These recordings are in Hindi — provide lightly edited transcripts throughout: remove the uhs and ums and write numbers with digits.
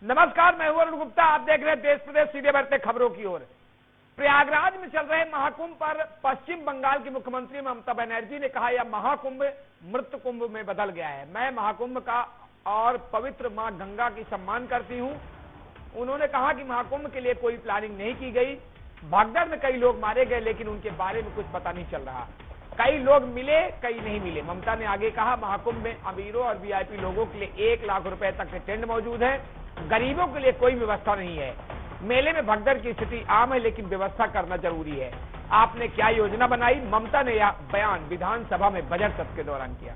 नमस्कार, मैं हूं अरुण गुप्ता। आप देख रहे हैं देश प्रदेश सीधे बढ़ते खबरों की ओर। प्रयागराज में चल रहे महाकुंभ पर पश्चिम बंगाल की मुख्यमंत्री ममता बनर्जी ने कहा, यह महाकुंभ मृत कुंभ में बदल गया है। मैं महाकुंभ का और पवित्र मां गंगा की सम्मान करती हूं। उन्होंने कहा कि महाकुंभ के लिए कोई प्लानिंग नहीं की गई। भगदड़ में कई लोग मारे गए, लेकिन उनके बारे में कुछ पता नहीं चल रहा। कई लोग मिले, कई नहीं मिले। ममता ने आगे कहा, महाकुंभ में अमीरों और वीआईपी लोगों के लिए 1 लाख रुपए तक के टेंट मौजूद है। गरीबों के लिए कोई व्यवस्था नहीं है। मेले में भगदड़ की स्थिति आम है, लेकिन व्यवस्था करना जरूरी है। आपने क्या योजना बनाई? ममता ने यह बयान विधानसभा में बजट सत्र के दौरान किया।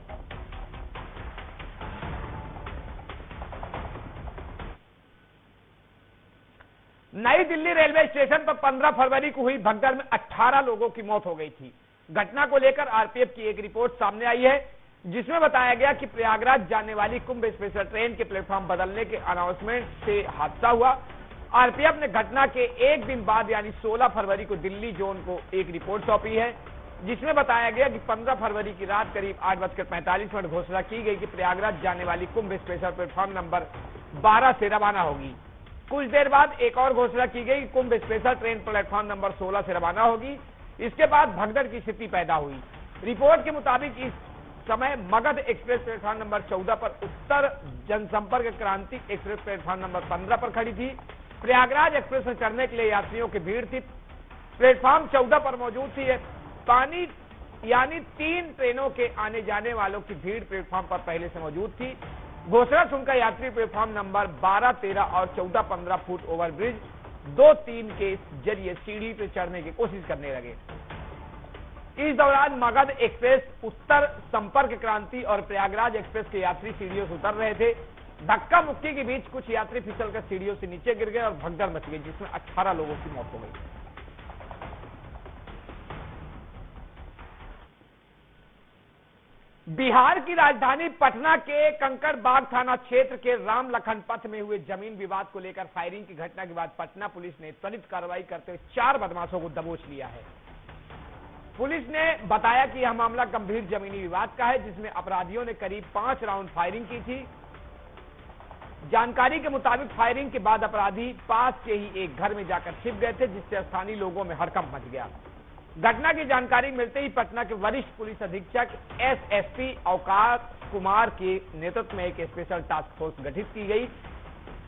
नई दिल्ली रेलवे स्टेशन पर 15 फरवरी को हुई भगदड़ में 18 लोगों की मौत हो गई थी। घटना को लेकर आरपीएफ की एक रिपोर्ट सामने आई है, जिसमें बताया गया कि प्रयागराज जाने वाली कुंभ स्पेशल ट्रेन के प्लेटफॉर्म बदलने के अनाउंसमेंट से हादसा हुआ। आरपीएफ ने घटना के एक दिन बाद यानी 16 फरवरी को दिल्ली जोन को एक रिपोर्ट सौंपी है, जिसमें बताया गया कि 15 फरवरी की रात करीब 8:45 घोषणा की गई कि प्रयागराज जाने वाली कुंभ स्पेशल प्लेटफॉर्म नंबर 12 से रवाना होगी। कुछ देर बाद एक और घोषणा की गई कि कुंभ स्पेशल ट्रेन प्लेटफॉर्म नंबर 16 से रवाना होगी। इसके बाद भगदड़ की स्थिति पैदा हुई। रिपोर्ट के मुताबिक इस समय मगध एक्सप्रेस प्लेटफॉर्म नंबर 14 पर, उत्तर जनसंपर्क क्रांति एक्सप्रेस प्लेटफॉर्म नंबर 15 पर खड़ी थी। प्रयागराज एक्सप्रेस में चढ़ने के लिए यात्रियों की भीड़ थी। प्लेटफॉर्म 14 पर मौजूद थी। पानी यानी 3 ट्रेनों के आने जाने वालों की भीड़ प्लेटफॉर्म पर पहले से मौजूद थी। घोषणा सुनकर यात्री प्लेटफॉर्म नंबर 12, 13 और 14, 15 फुट ओवरब्रिज 2-3 के जरिए सीढ़ी पर चढ़ने की कोशिश करने लगे। इस दौरान मगध एक्सप्रेस, उत्तर संपर्क क्रांति और प्रयागराज एक्सप्रेस के यात्री सीढ़ियों से उतर रहे थे। धक्का मुक्की के बीच कुछ यात्री फिसलकर सीढ़ियों से नीचे गिर गए और भगदड़ मच गई, जिसमें 18 लोगों की मौत हो गई। बिहार की राजधानी पटना के कंकड़बाग थाना क्षेत्र के राम लखन पथ में हुए जमीन विवाद को लेकर फायरिंग की घटना के बाद पटना पुलिस ने त्वरित कार्रवाई करते हुए 4 बदमाशों को दबोच लिया है। पुलिस ने बताया कि यह मामला गंभीर जमीनी विवाद का है, जिसमें अपराधियों ने करीब 5 राउंड फायरिंग की थी। जानकारी के मुताबिक फायरिंग के बाद अपराधी पास के ही एक घर में जाकर छिप गए थे, जिससे स्थानीय लोगों में हड़कंप मच गया। घटना की जानकारी मिलते ही पटना के वरिष्ठ पुलिस अधीक्षक एसएसपी अवकाश कुमार के नेतृत्व में एक स्पेशल टास्क फोर्स गठित की गई।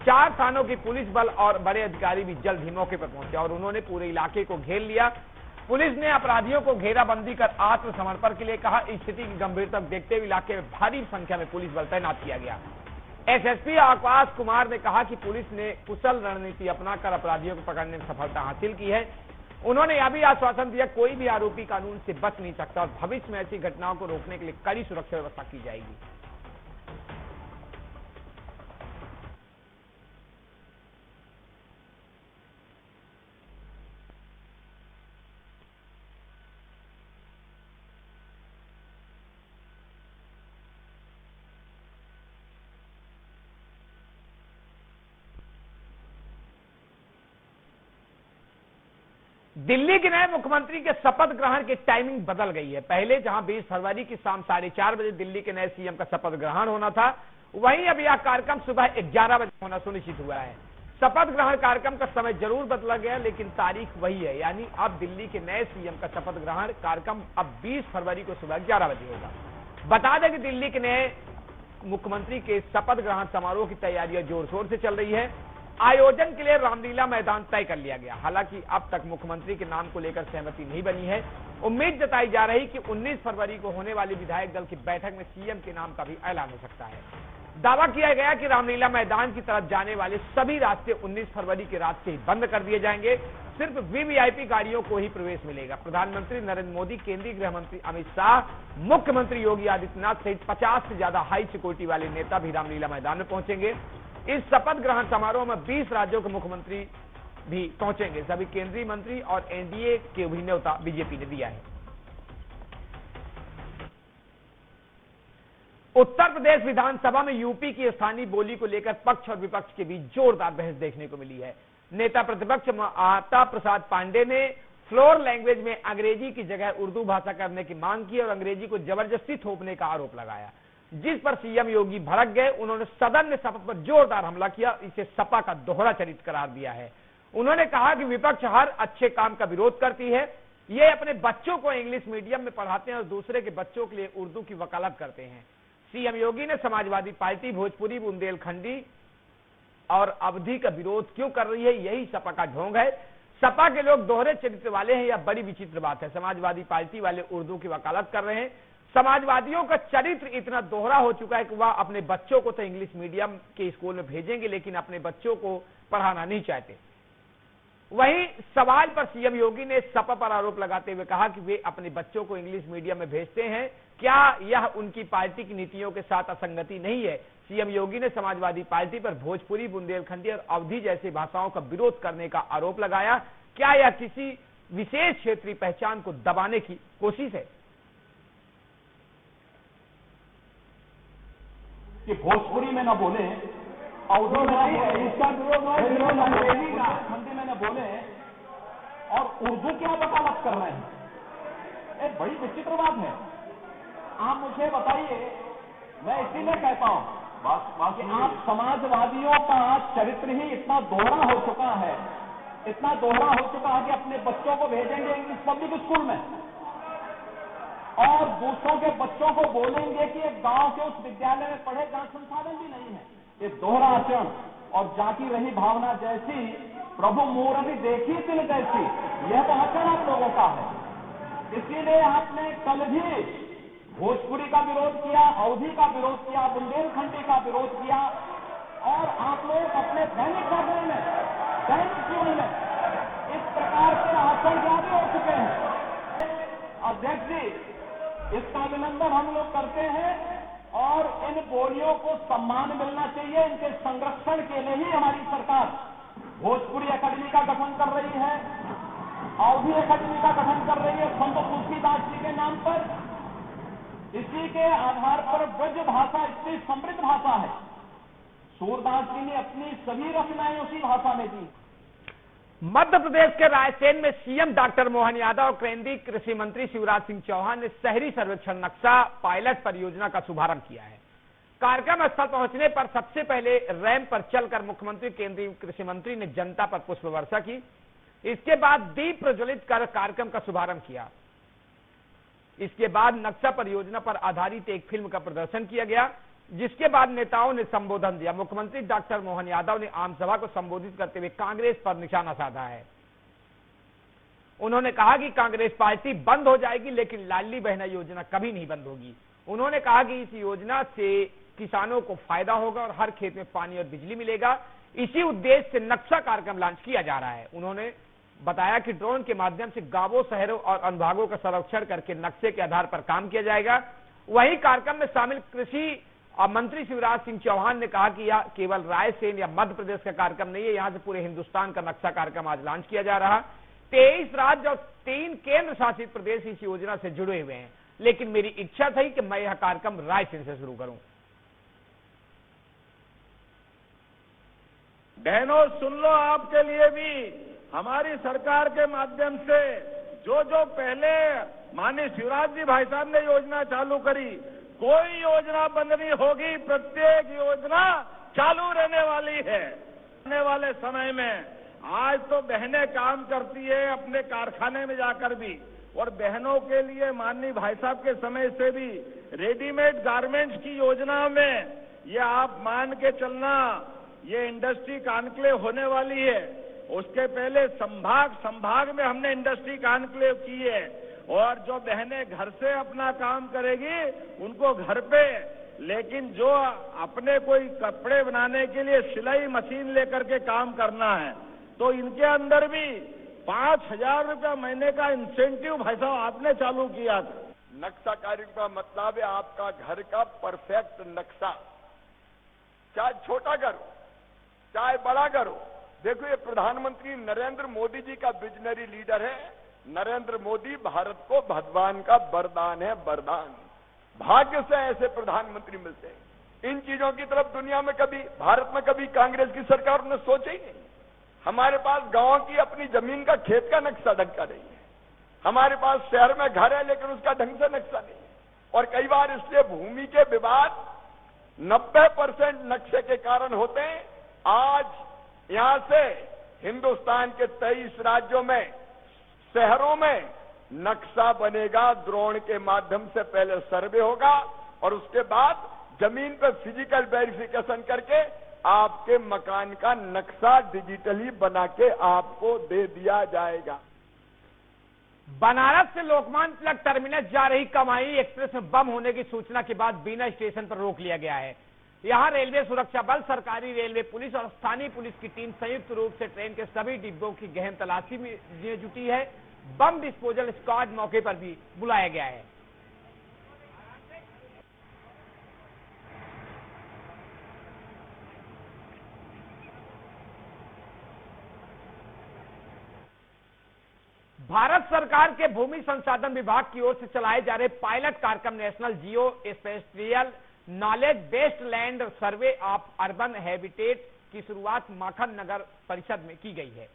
4 थानों की पुलिस बल और बड़े अधिकारी भी जल्द ही मौके पर पहुंचे और उन्होंने पूरे इलाके को घेर लिया। पुलिस ने अपराधियों को घेराबंदी कर आत्मसमर्पण के लिए कहा। स्थिति की गंभीरता देखते हुए इलाके में भारी संख्या में पुलिस बल तैनात किया गया। एसएसपी आकाश कुमार ने कहा कि पुलिस ने कुशल रणनीति अपनाकर अपराधियों को पकड़ने में सफलता हासिल की है। उन्होंने यह भी आश्वासन दिया, कोई भी आरोपी कानून से बच नहीं सकता और भविष्य में ऐसी घटनाओं को रोकने के लिए कड़ी सुरक्षा व्यवस्था की जाएगी। दिल्ली के नए मुख्यमंत्री के शपथ ग्रहण की टाइमिंग बदल गई है। पहले जहां 20 फरवरी की शाम 4:30 बजे दिल्ली के नए सीएम का शपथ ग्रहण होना था, वहीं अब यह कार्यक्रम सुबह 11 बजे होना सुनिश्चित हुआ है। शपथ ग्रहण कार्यक्रम का समय जरूर बदला गया, लेकिन तारीख वही है, यानी अब दिल्ली के नए सीएम का शपथ ग्रहण कार्यक्रम अब 20 फरवरी को सुबह 11 बजे होगा। बता दें कि दिल्ली के नए मुख्यमंत्री के शपथ ग्रहण समारोह की तैयारियां जोर शोर से चल रही है। आयोजन के लिए रामलीला मैदान तय कर लिया गया। हालांकि अब तक मुख्यमंत्री के नाम को लेकर सहमति नहीं बनी है। उम्मीद जताई जा रही कि 19 फरवरी को होने वाली विधायक दल की बैठक में सीएम के नाम का भी ऐलान हो सकता है। दावा किया गया कि रामलीला मैदान की तरफ जाने वाले सभी रास्ते 19 फरवरी की रात से ही बंद कर दिए जाएंगे। सिर्फ वीवीआईपी गाड़ियों को ही प्रवेश मिलेगा। प्रधानमंत्री नरेंद्र मोदी, केंद्रीय गृह मंत्री अमित शाह, मुख्यमंत्री योगी आदित्यनाथ सहित 50 से ज्यादा हाई सिक्योरिटी वाले नेता भी रामलीला मैदान में पहुंचेंगे। इस शपथ ग्रहण समारोह में 20 राज्यों के मुख्यमंत्री भी पहुंचेंगे। सभी केंद्रीय मंत्री और एनडीए के भी न्योता बीजेपी ने दिया है। उत्तर प्रदेश विधानसभा में यूपी की स्थानीय बोली को लेकर पक्ष और विपक्ष के बीच जोरदार बहस देखने को मिली है। नेता प्रतिपक्ष महता प्रसाद पांडे ने फ्लोर लैंग्वेज में अंग्रेजी की जगह उर्दू भाषा करने की मांग की और अंग्रेजी को जबरदस्ती थोपने का आरोप लगाया। जिस पर सीएम योगी भड़क गए। उन्होंने सदन में सपा पर जोरदार हमला किया, इसे सपा का दोहरा चरित्र करार दिया है। उन्होंने कहा कि विपक्ष हर अच्छे काम का विरोध करती है, ये अपने बच्चों को इंग्लिश मीडियम में पढ़ाते हैं और दूसरे के बच्चों के लिए उर्दू की वकालत करते हैं। सीएम योगी ने समाजवादी पार्टी भोजपुरी, बुंदेलखंडी और अवधी का विरोध क्यों कर रही है, यही सपा का ढोंग है। सपा के लोग दोहरे चरित्र वाले हैं, यह बड़ी विचित्र बात है। समाजवादी पार्टी वाले उर्दू की वकालत कर रहे हैं। समाजवादियों का चरित्र इतना दोहरा हो चुका है कि वह अपने बच्चों को तो इंग्लिश मीडियम के स्कूल में भेजेंगे, लेकिन अपने बच्चों को पढ़ाना नहीं चाहते। वहीं सवाल पर सीएम योगी ने सपा पर आरोप लगाते हुए कहा कि वे अपने बच्चों को इंग्लिश मीडियम में भेजते हैं, क्या यह उनकी पार्टी की नीतियों के साथ असंगति नहीं है। सीएम योगी ने समाजवादी पार्टी पर भोजपुरी, बुंदेलखंडी और अवधी जैसी भाषाओं का विरोध करने का आरोप लगाया। क्या यह किसी विशेष क्षेत्रीय पहचान को दबाने की कोशिश है? कि भोजपुरी में न बोले, अवधी में हिंदी में न बोले और उर्दू क्या वकालत कर रहे हैं, एक बड़ी विचित्र बात है। आप मुझे बताइए, मैं इसीलिए कहता हूं कि आप समाजवादियों का चरित्र ही इतना दोहरा हो चुका है, इतना दोहरा हो चुका है कि अपने बच्चों को भेजेंगे इंग्लिश पब्लिक स्कूल में और दूसरों के बच्चों को बोलेंगे कि एक गांव के उस विद्यालय में पढ़े जहां संसाधन भी नहीं है। ये दोहरा आचरण और जाती रही भावना जैसी प्रभु मूर्ति देखी तिल जैसी, यह तो आचरण आप लोगों का है। इसीलिए आपने कल भी भोजपुरी का विरोध किया, अवधी का विरोध किया, बुंदेलखंडी का विरोध किया और आप लोग अपने दैनिक कार्य में, दैनिक जीवन में इस प्रकार के आचरण जारी हो चुके हैं। अध्यक्ष जी, इसका अभिनंदन हम लोग करते हैं और इन बोलियों को सम्मान मिलना चाहिए। इनके संरक्षण के लिए ही हमारी सरकार भोजपुरी अकादमी का गठन कर रही है, अवधी अकादमी का गठन कर रही है संत तुलसीदास जी के नाम पर। इसी के आधार पर ब्रज भाषा इतनी समृद्ध भाषा है। सूरदास जी ने अपनी सभी रचनाएं उसी भाषा में दी। मध्य प्रदेश के रायसेन में सीएम डॉक्टर मोहन यादव और केंद्रीय कृषि मंत्री शिवराज सिंह चौहान ने शहरी सर्वेक्षण नक्शा पायलट परियोजना का शुभारंभ किया है। कार्यक्रम स्थल पहुंचने पर सबसे पहले रैंप पर चलकर मुख्यमंत्री, केंद्रीय कृषि मंत्री ने जनता पर पुष्प वर्षा की। इसके बाद दीप प्रज्वलित कर कार्यक्रम का शुभारंभ किया। इसके बाद नक्शा परियोजना पर आधारित एक फिल्म का प्रदर्शन किया गया, जिसके बाद नेताओं ने संबोधन दिया। मुख्यमंत्री डॉक्टर मोहन यादव ने आम सभा को संबोधित करते हुए कांग्रेस पर निशाना साधा है। उन्होंने कहा कि कांग्रेस पार्टी बंद हो जाएगी, लेकिन लाडली बहना योजना कभी नहीं बंद होगी। उन्होंने कहा कि इस योजना से किसानों को फायदा होगा और हर खेत में पानी और बिजली मिलेगा। इसी उद्देश्य से नक्शा कार्यक्रम लॉन्च किया जा रहा है। उन्होंने बताया कि ड्रोन के माध्यम से गांवों, शहरों और अनुभागों का सर्वेक्षण करके नक्शे के आधार पर काम किया जाएगा। वहीं कार्यक्रम में शामिल कृषि और मंत्री शिवराज सिंह चौहान ने कहा कि यह केवल रायसेन या मध्य प्रदेश का कार्यक्रम नहीं है, यहां से पूरे हिंदुस्तान का नक्शा कार्यक्रम आज लॉन्च किया जा रहा। 23 राज्य और 3 केंद्र शासित प्रदेश इस योजना से जुड़े हुए हैं, लेकिन मेरी इच्छा थी कि मैं यह कार्यक्रम रायसेन से शुरू करूं। बहनों, सुन लो, आपके लिए भी हमारी सरकार के माध्यम से जो पहले माननीय शिवराज जी भाई साहब ने योजना चालू करी, कोई योजना बंद नहीं होगी, प्रत्येक योजना चालू रहने वाली है। आने वाले समय में आज तो बहनें काम करती है अपने कारखाने में जाकर भी, और बहनों के लिए माननीय भाई साहब के समय से भी रेडीमेड गारमेंट्स की योजना में ये आप मान के चलना, ये इंडस्ट्री कॉन्क्लेव होने वाली है। उसके पहले संभाग में हमने इंडस्ट्री कॉन्क्लेव की है, और जो बहनें घर से अपना काम करेगी उनको घर पे, लेकिन जो अपने कोई कपड़े बनाने के लिए सिलाई मशीन लेकर के काम करना है, तो इनके अंदर भी 5,000 रुपया महीने का इंसेंटिव भाई साहब आपने चालू किया था। नक्शा कार्यक्रम का मतलब है आपका घर का परफेक्ट नक्शा, चाहे छोटा घर हो चाहे बड़ा घर हो। देखो, ये प्रधानमंत्री नरेंद्र मोदी जी का विजनरी लीडर है। नरेंद्र मोदी भारत को भगवान का वरदान है, वरदान। भाग्य से ऐसे प्रधानमंत्री मिलते हैं। इन चीजों की तरफ दुनिया में कभी, भारत में कभी कांग्रेस की सरकार ने सोचा ही नहीं। हमारे पास गांव की अपनी जमीन का, खेत का नक्शा ढंग का नहीं है। हमारे पास शहर में घर है लेकिन उसका ढंग से नक्शा नहीं है। और कई बार इसलिए भूमि के विवाद 90% नक्शे के कारण होते हैं। आज यहां से हिंदुस्तान के 23 राज्यों में, शहरों में नक्शा बनेगा, ड्रोन के माध्यम से पहले सर्वे होगा और उसके बाद जमीन पर फिजिकल वेरिफिकेशन करके आपके मकान का नक्शा डिजिटली बना के आपको दे दिया जाएगा। बनारस से लोकमान्य तिलक टर्मिनस जा रही कमाई एक्सप्रेस में बम होने की सूचना के बाद बीना स्टेशन पर रोक लिया गया है। यहां रेलवे सुरक्षा बल, सरकारी रेलवे पुलिस और स्थानीय पुलिस की टीम संयुक्त रूप से ट्रेन के सभी डिब्बों की गहन तलाशी में जुटी है। बम डिस्पोजल स्क्वाड मौके पर भी बुलाया गया है। भारत सरकार के भूमि संसाधन विभाग की ओर से चलाए जा रहे पायलट कार्यक्रम national geo spatial knowledge based land survey of urban habitat की शुरुआत माखन नगर परिषद में की गई है।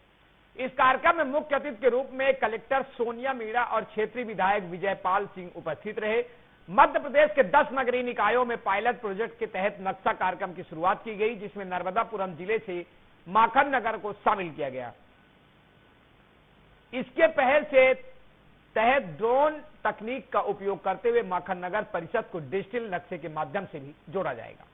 इस कार्यक्रम में मुख्य अतिथि के रूप में कलेक्टर सोनिया मीणा और क्षेत्रीय विधायक विजयपाल सिंह उपस्थित रहे। मध्य प्रदेश के 10 नगरीय निकायों में पायलट प्रोजेक्ट के तहत नक्शा कार्यक्रम की शुरुआत की गई, जिसमें नर्मदापुरम जिले से माखन नगर को शामिल किया गया। इसके पहल से तहत ड्रोन तकनीक का उपयोग करते हुए माखन नगर परिषद को डिजिटल नक्शे के माध्यम से भी जोड़ा जाएगा।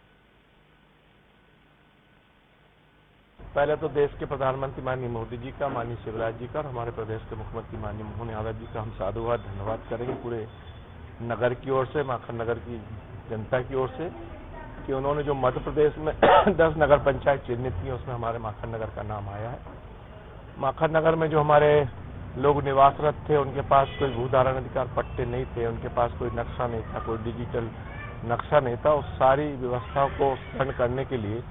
पहले तो देश के प्रधानमंत्री माननीय मोदी जी का, माननीय शिवराज जी का और हमारे प्रदेश के मुख्यमंत्री माननीय मोहन यादव जी का हम साधुवाद धन्यवाद करेंगे पूरे नगर की ओर से, माखन नगर की जनता की ओर से, कि उन्होंने जो मध्य प्रदेश में 10 नगर पंचायत चिन्हित की उसमें हमारे माखन नगर का नाम आया है। माखन नगर में जो हमारे लोग निवासरत थे उनके पास कोई भूधारण अधिकार पट्टे नहीं थे, उनके पास कोई नक्शा नहीं था, कोई डिजिटल नक्शा नहीं था। उस सारी व्यवस्थाओं को पूर्ण करने के लिए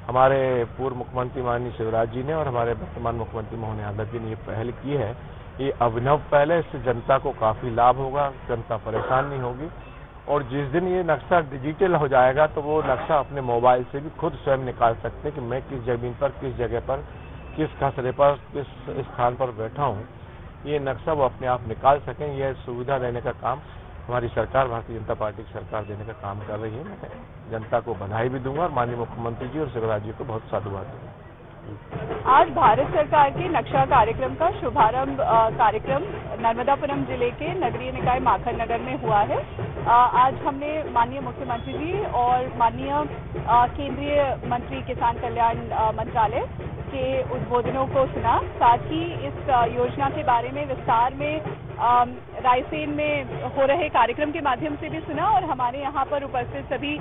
हमारे पूर्व मुख्यमंत्री माननीय शिवराज जी ने और हमारे वर्तमान मुख्यमंत्री मोहन यादव जी ने ये पहल की है। ये अभिनव पहल है, इससे जनता को काफी लाभ होगा, जनता परेशान नहीं होगी। और जिस दिन ये नक्शा डिजिटल हो जाएगा तो वो नक्शा अपने मोबाइल से भी खुद स्वयं निकाल सकते हैं कि मैं किस जमीन पर, किस जगह पर, किस खसरे पर, किस स्थान पर बैठा हूँ। ये नक्शा वो अपने आप निकाल सकें। यह सुविधा देने का काम हमारी सरकार, भारतीय जनता पार्टी की सरकार देने का काम कर रही है। मैं जनता को बधाई भी दूंगा और माननीय मुख्यमंत्री जी और शिवराज जी को बहुत साधुवाद दूंगा। आज भारत सरकार के नक्शा कार्यक्रम का शुभारंभ कार्यक्रम नर्मदापुरम जिले के नगरीय निकाय माखन नगर में हुआ है। आज हमने माननीय मुख्यमंत्री जी और माननीय केंद्रीय मंत्री किसान कल्याण मंत्रालय के उद्बोधनों को सुना, साथ ही इस योजना के बारे में विस्तार में रायसेन में हो रहे कार्यक्रम के माध्यम से भी सुना और हमारे यहाँ पर उपस्थित सभी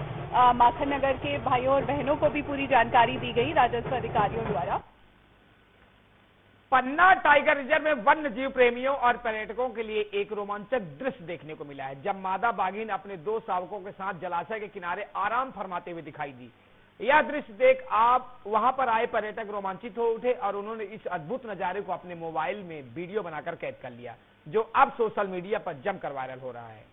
माखन नगर के भाइयों और बहनों को भी पूरी जानकारी दी गई राजस्व अधिकारियों द्वारा। पन्ना टाइगर रिजर्व में वन्य जीव प्रेमियों और पर्यटकों के लिए एक रोमांचक दृश्य देखने को मिला है, जब मादा बाघिन अपने 2 शावकों के साथ जलाशय के किनारे आराम फरमाते हुए दिखाई दी। यह दृश्य देख आप वहां पर आए पर्यटक रोमांचित हो उठे और उन्होंने इस अद्भुत नजारे को अपने मोबाइल में वीडियो बनाकर कैद कर लिया, जो अब सोशल मीडिया पर जमकर वायरल हो रहा है।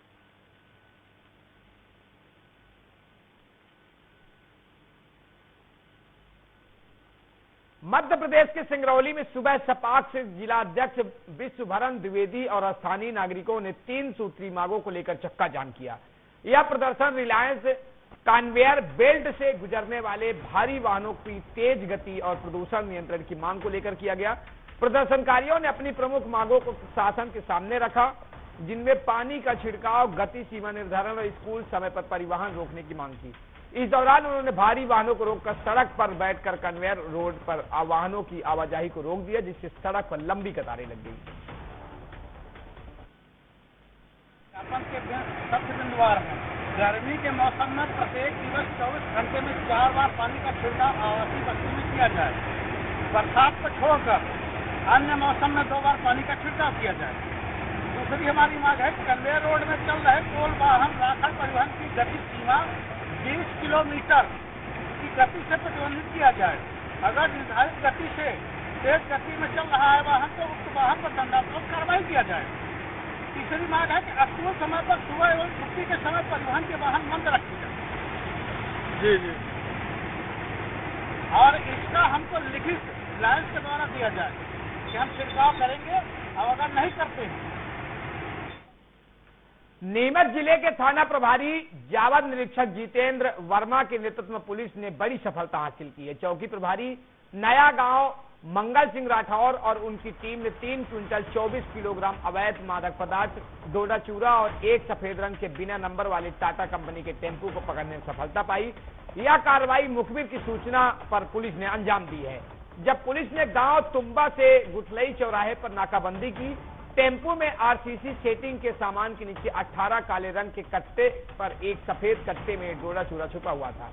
मध्य प्रदेश के सिंगरौली में सुबह सपाट से जिला अध्यक्ष विश्वभरण द्विवेदी और स्थानीय नागरिकों ने 3 सूत्री मांगों को लेकर चक्का जाम किया। यह प्रदर्शन रिलायंस कन्वेयर बेल्ट से गुजरने वाले भारी वाहनों की तेज गति और प्रदूषण नियंत्रण की मांग को लेकर किया गया। प्रदर्शनकारियों ने अपनी प्रमुख मांगों को शासन के सामने रखा, जिनमें पानी का छिड़काव, गति सीमा निर्धारण और स्कूल समय पर परिवहन रोकने की मांग की। इस दौरान उन्होंने भारी वाहनों को रोककर सड़क पर बैठकर कन्वेयर रोड पर वाहनों की आवाजाही को रोक दिया, जिससे सड़क पर लंबी कतारें लग गई। गर्मी के मौसम में प्रत्येक दिवस 24 घंटे में 4 बार पानी का छिड़काव आवासीय बस्ती में किया जाए। बरसात को छोड़कर अन्य मौसम में 2 बार पानी का छिड़काव किया जाए। दूसरी हमारी मांग है, कन्वेयर रोड में चल रहे कोल वाहन राखड़ परिवहन की गति सीमा 20 किलोमीटर की गति से प्रतिबंधित किया जाए। अगर निर्धारित गति से तेज गति में चल रहा है वाहन तो उक्त वाहन पर दंडात्मक कार्रवाई किया जाए। तीसरी मांग है कि अक्टूबर समय पर सुबह एवं छुट्टी के समय परिवहन के वाहन बंद रखे जाए। जी। और इसका हमको लिखित रिलायंस के द्वारा दिया जाए कि हम छिड़काव करेंगे, और अगर नहीं करते हैं नीमच जिले के थाना प्रभारी जावद निरीक्षक जितेंद्र वर्मा के नेतृत्व में पुलिस ने बड़ी सफलता हासिल की है। चौकी प्रभारी नया गांव मंगल सिंह राठौर और उनकी टीम ने 3 क्विंटल 24 किलोग्राम अवैध मादक पदार्थ, डोडा चूरा और एक सफेद रंग के बिना नंबर वाले टाटा कंपनी के टेम्पू को पकड़ने में सफलता पाई। यह कार्रवाई मुखबिर की सूचना पर पुलिस ने अंजाम दी है। जब पुलिस ने गांव तुम्बा से गुठलई चौराहे पर नाकाबंदी की, टेम्पू में आरसीसी सेटिंग के सामान के नीचे 18 काले रंग के कट्टे पर एक सफेद कट्टे में डोडा चूरा छुपा हुआ था।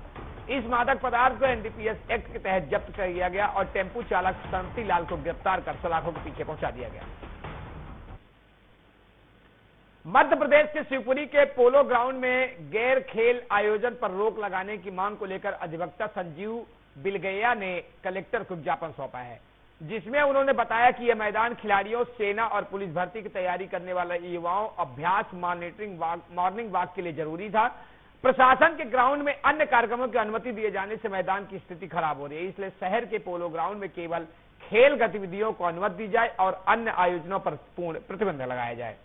इस मादक पदार्थ को एनडीपीएस एक्ट के तहत जब्त कर लिया गया और टेम्पू चालक संती लाल को गिरफ्तार कर सलाखों के पीछे पहुंचा दिया गया। मध्य प्रदेश के शिवपुरी के पोलो ग्राउंड में गैर खेल आयोजन पर रोक लगाने की मांग को लेकर अधिवक्ता संजीव बिलगैया ने कलेक्टर को ज्ञापन सौंपा है, जिसमें उन्होंने बताया कि यह मैदान खिलाड़ियों, सेना और पुलिस भर्ती की तैयारी करने वाले युवाओं अभ्यास मॉर्निंग वॉक के लिए जरूरी था। प्रशासन के ग्राउंड में अन्य कार्यक्रमों की अनुमति दिए जाने से मैदान की स्थिति खराब हो रही है, इसलिए शहर के पोलो ग्राउंड में केवल खेल गतिविधियों को अनुमति दी जाए और अन्य आयोजनों पर पूर्ण प्रतिबंध लगाया जाए।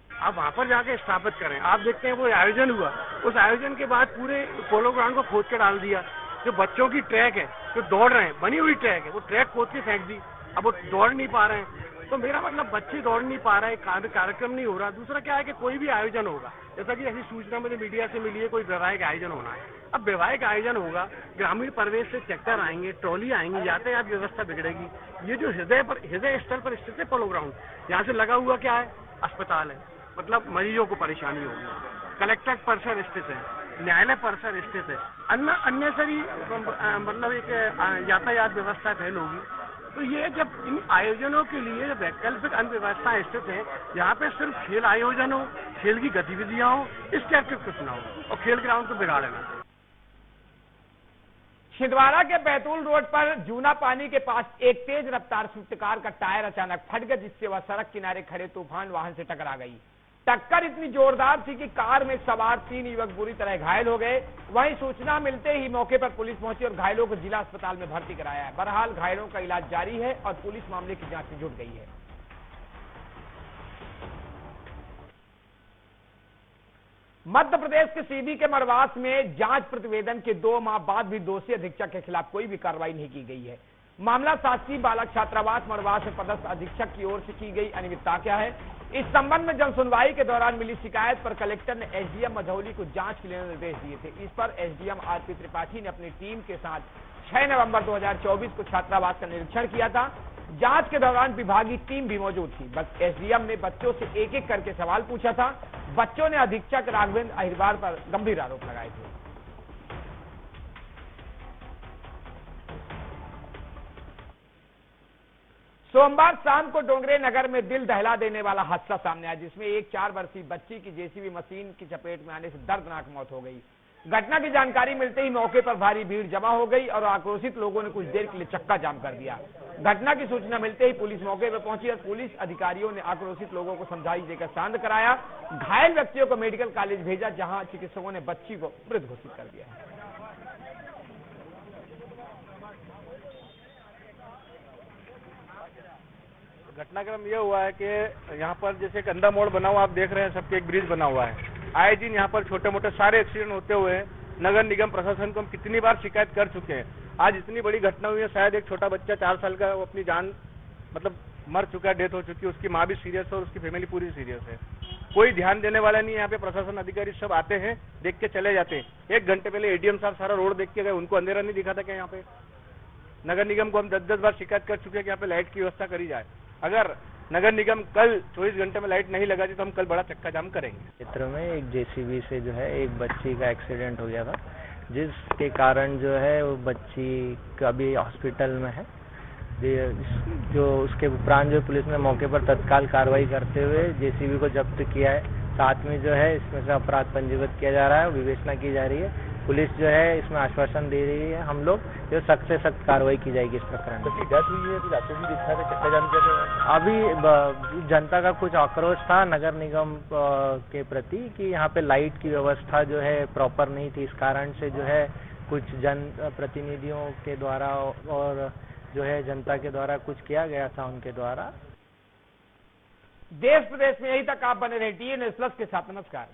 आप वहां पर जाके स्थापित करें। आप देखते हैं वो आयोजन हुआ, उस आयोजन के बाद पूरे पोलो ग्राउंड को खोद के डाल दिया। जो बच्चों की ट्रैक है, जो दौड़ रहे हैं, बनी हुई ट्रैक है, वो ट्रैक खोद के फेंक दी। अब वो दौड़ नहीं पा रहे हैं, तो मेरा मतलब बच्चे दौड़ नहीं पा रहे, कार्यक्रम नहीं हो रहा। दूसरा क्या है कि कोई भी आयोजन होगा, जैसा कि ऐसी सूचना मुझे मीडिया से मिली है, कोई वैवाहिक आयोजन होना है। अब वैवाहिक आयोजन होगा, ग्रामीण परिवेश से ट्रैक्टर आएंगे, ट्रॉली आएंगी, यातायात व्यवस्था बिगड़ेगी। ये जो हृदय स्थल पर स्थित है पोलो ग्राउंड, यहाँ से लगा हुआ क्या है, अस्पताल है, मतलब मरीजों को परेशानी होगी। कलेक्ट्रेट परिसर स्थित है, न्यायालय परिसर स्थित है, अन्य सभी मतलब एक यातायात व्यवस्था फेल होगी। तो ये जब इन आयोजनों के लिए वैकल्पिक अन्य व्यवस्थाएं स्थित है, यहाँ पे सिर्फ खेल आयोजन हो, खेल की गतिविधियां हो, इस टाइप के कुछ ना हो और खेल ग्राउंड को बिगाड़े ना। छिंदवाड़ा के बैतूल रोड पर जूना पानी के पास एक तेज रफ्तार स्विफ्ट कार का टायर अचानक फट गया, जिससे वह सड़क किनारे खड़े तूफान वाहन से टकरा गई। टक्कर इतनी जोरदार थी कि कार में सवार 3 युवक बुरी तरह घायल हो गए। वहीं सूचना मिलते ही मौके पर पुलिस पहुंची और घायलों को जिला अस्पताल में भर्ती कराया है। बहरहाल घायलों का इलाज जारी है और पुलिस मामले की जांच में जुट गई है। मध्य प्रदेश के सीधी के मरवास में जांच प्रतिवेदन के 2 माह बाद भी दोषी अधीक्षक के खिलाफ कोई भी कार्रवाई नहीं की गई है। मामला शासकीय बालक छात्रावास मरवास में पदस्थ अधीक्षक की ओर से की गई अनियमितता क्या है, इस संबंध में जनसुनवाई के दौरान मिली शिकायत पर कलेक्टर ने एसडीएम मझौली को जांच के लिए निर्देश दिए थे। इस पर एसडीएम आरपी त्रिपाठी ने अपनी टीम के साथ 6 नवंबर 2024 को छात्रावास का निरीक्षण किया था। जांच के दौरान विभागीय टीम भी मौजूद थी। एसडीएम ने बच्चों से एक एक करके सवाल पूछा था। बच्चों ने अधीक्षक राघवेंद्र अहिरवार पर गंभीर आरोप लगाए थे। सोमवार शाम को डोंगरे नगर में दिल दहला देने वाला हादसा सामने आया, जिसमें एक 4 वर्षीय बच्ची की जेसीबी मशीन की चपेट में आने से दर्दनाक मौत हो गई। घटना की जानकारी मिलते ही मौके पर भारी भीड़ जमा हो गई और आक्रोशित लोगों ने कुछ देर के लिए चक्का जाम कर दिया। घटना की सूचना मिलते ही पुलिस मौके पर पहुंची और पुलिस अधिकारियों ने आक्रोशित लोगों को समझाइश देकर शांत कराया। घायल व्यक्तियों को मेडिकल कॉलेज भेजा, जहां चिकित्सकों ने बच्ची को मृत घोषित कर दिया। घटनाक्रम यह हुआ है कि यहाँ पर जैसे गंदा मोड़ बना हुआ आप देख रहे हैं, सबके एक ब्रिज बना हुआ है। आए दिन यहाँ पर छोटे मोटे सारे एक्सीडेंट होते हुए नगर निगम प्रशासन को हम कितनी बार शिकायत कर चुके हैं। आज इतनी बड़ी घटना हुई है, शायद एक छोटा बच्चा 4 साल का वो अपनी जान मतलब मर चुका है, डेथ हो चुकी है, उसकी माँ भी सीरियस है और उसकी फैमिली पूरी सीरियस है। कोई ध्यान देने वाला नहीं है। यहाँ पे प्रशासन अधिकारी सब आते हैं, देख के चले जाते हैं। 1 घंटे पहले एडीएम साहब सारा रोड देख के गए, उनको अंधेरा नहीं दिखा था क्या यहाँ पे। नगर निगम को हम 10-10 बार शिकायत कर चुके हैं कि यहाँ पे लाइट की व्यवस्था करी जाए। अगर नगर निगम कल 24 घंटे में लाइट नहीं लगाती तो हम कल बड़ा चक्का जाम करेंगे। क्षेत्र में एक जेसीबी से जो है एक बच्ची का एक्सीडेंट हो गया था, जिसके कारण जो है वो बच्ची अभी हॉस्पिटल में है। जो उसके उपरांत जो पुलिस ने मौके पर तत्काल कार्रवाई करते हुए जेसीबी को जब्त किया है। साथ में जो है इसमें से अपराध पंजीबद्ध किया जा रहा है, विवेचना की जा रही है। पुलिस जो है इसमें आश्वासन दे रही है हम लोग जो सख्त से सख्त कार्रवाई की जाएगी इस प्रकरण में। डेथ हुई है, रातों भी दिखा था, चक्का जाम किया था। अभी जनता का कुछ आक्रोश था नगर निगम के प्रति कि यहाँ पे लाइट की व्यवस्था जो है प्रॉपर नहीं थी। इस कारण से जो है कुछ जन प्रतिनिधियों के द्वारा और जो है जनता के द्वारा कुछ किया गया था उनके द्वारा। देश प्रदेश में यही तक आप बने रहे टीएन न्यूज़ प्लस के साथ। नमस्कार।